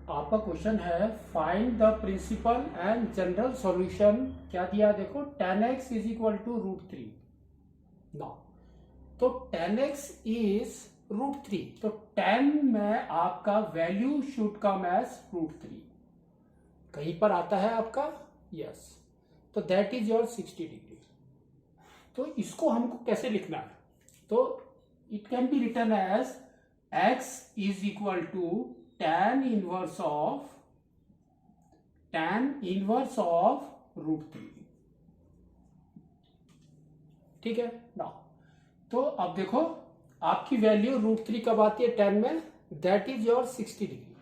आपका क्वेश्चन है find the principal and general solution. क्या दिया देखो, tan x is equal to √3। Now तो tan x इज √3, तो tan में आपका वैल्यू शुड कम एज √3। कहीं पर आता है आपका यस, तो दैट इज योर 60 डिग्री। तो इसको हमको कैसे लिखना है, तो it can be written as x is equal to tan inverse of √3। ठीक है ना। तो अब देखो आपकी वैल्यू √3 कब आती है tan में, दैट इज योर 60 डिग्री।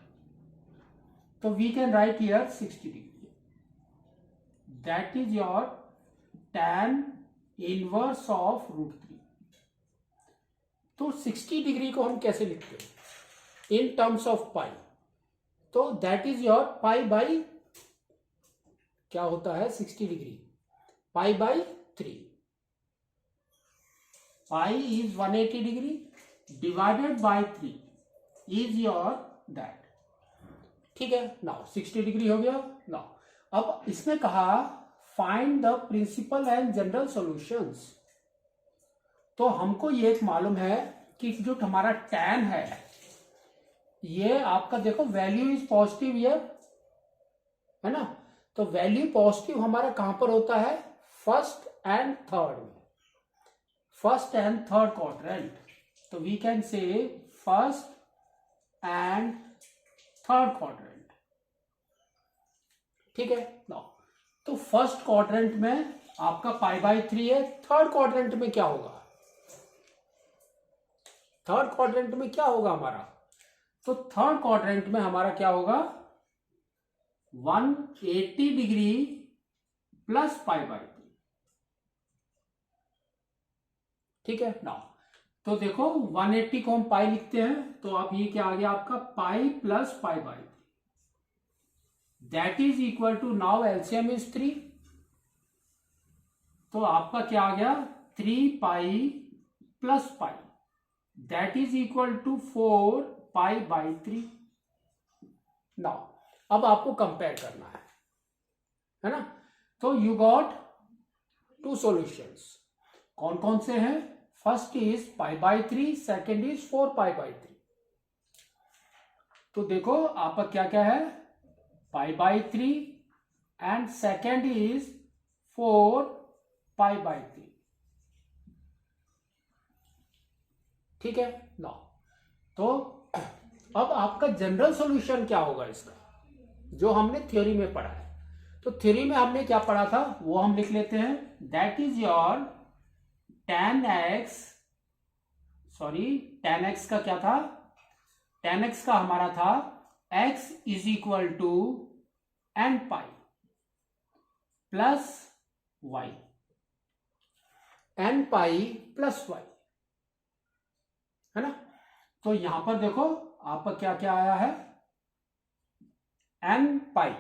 तो we can write here 60 degree, that is your tan inverse of √3। तो 60 डिग्री को हम कैसे लिखते हैं इन टर्म्स ऑफ पाई, तो that is your pi by, क्या होता है 60 degree, pi by 3। Pi is 180 degree divided by 3 is your that. ठीक है, नाउ 60 डिग्री हो गया। नाउ अब इसने कहा find the principal and general solutions. तो हमको ये मालूम है कि जो हमारा tan है ये आपका देखो वैल्यू इज पॉजिटिव ये है ना। तो वैल्यू पॉजिटिव हमारा कहां पर होता है, फर्स्ट एंड थर्ड में, फर्स्ट एंड थर्ड क्वाड्रेंट। तो we can say first and third quadrant. ठीक है ना। तो फर्स्ट क्वाड्रेंट में आपका π/3 है, थर्ड क्वाड्रेंट में क्या होगा, थर्ड क्वाड्रेंट में क्या होगा हमारा, तो थर्ड क्वाड्रेंट में हमारा क्या होगा 180 डिग्री प्लस π/3। ठीक है ना। तो देखो 180 को हम पाई लिखते हैं, तो अब ये क्या आ गया आपका pi plus π/3, that is equal to, now LCM is 3, तो आपका क्या आ गया 3 pi plus pi, that is equal to 4 π/3। Now अब आपको कंपेयर करना है ना। तो यू गॉट 2 सॉल्यूशंस, कौन कौन से हैं, फर्स्ट इज π/3, सेकेंड इज 4 π/3। तो देखो आपका क्या क्या है π/3 एंड सेकेंड इज 4 π/3। ठीक है ना। तो अब आपका जनरल सॉल्यूशन क्या होगा इसका, जो हमने थ्योरी में पढ़ा है। तो थ्योरी में हमने क्या पढ़ा था वो हम लिख लेते हैं, that is your tan x का क्या था, tan x का हमारा था x is equal to n pi plus y, n pi plus y है ना। तो यहां पर देखो आपका क्या क्या आया है n pi,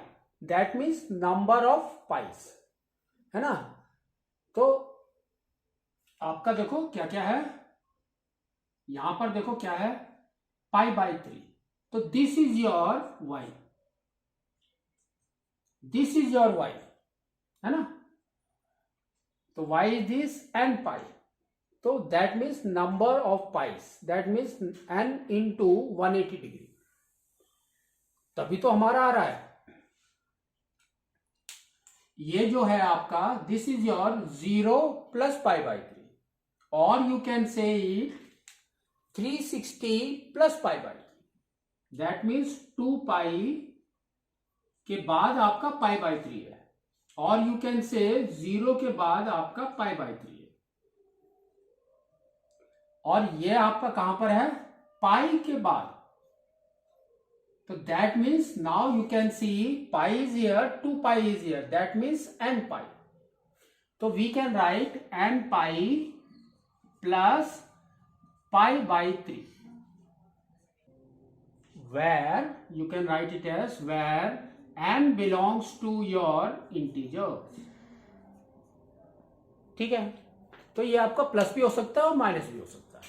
that means number of price है ना। तो आपका देखो क्या क्या है, यहां पर देखो क्या है π/3, तो this is your y, this is your y है ना। तो y is this n pi, तो that means number of price, that means n into 180 degree, तभी तो हमारा आ रहा है। ये जो है आपका दिस इज योर 0 प्लस π/3, और you can say it 360 plus π/3, that means 2 pi के बाद आपका π/3 है, और यू कैन से 0 के बाद आपका π/3 है, और ये आपका कहां पर है पाई के बाद। तो that means now you can see pi is here, 2 pi is here, that means n pi. तो we can write n pi plus π/3, where you can write it as where n belongs to your integer। ठीक है, तो ये आपका plus भी हो सकता है और माइनस भी हो सकता है।